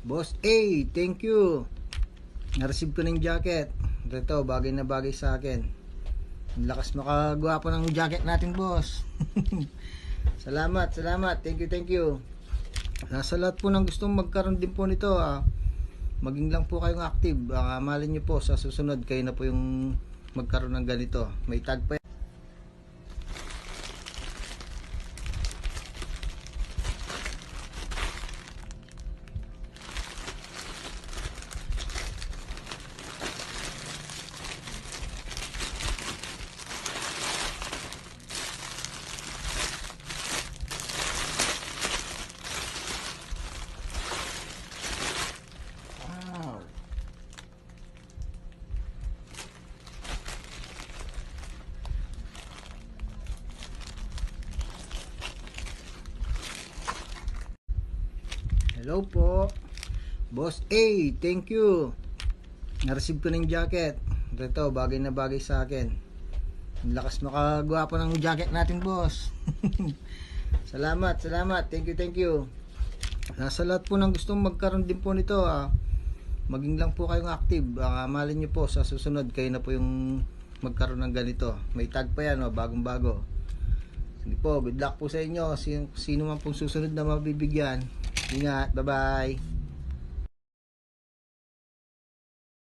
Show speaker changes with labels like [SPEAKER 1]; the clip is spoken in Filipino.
[SPEAKER 1] Boss A, thank you. Na-receive ko ng jacket. Ito, bagay na bagay sa akin. Ang lakas makagwapo ng jacket natin, boss. Salamat. Thank you. Nasa lahat po ng gustong magkaroon din po nito, maging lang po kayong active. Malin nyo po sa susunod kayo na po yung magkaroon ng ganito. May tag pa yan. Hello po. Boss A, thank you. Na-receive ko ng jacket. Ito, bagay na bagay sa akin. Ang lakas makagwapo ng jacket natin, boss. Salamat. Thank you. Nasa lahat po ng gustong magkaroon din po nito, maging lang po kayong active. Malin nyo po sa susunod kayo na po yung magkaroon ng ganito. May tag pa yan, bagong bago. Sige po, good luck po sa inyo. Sino man pong susunod na mabibigyan. Ingat, bye bye.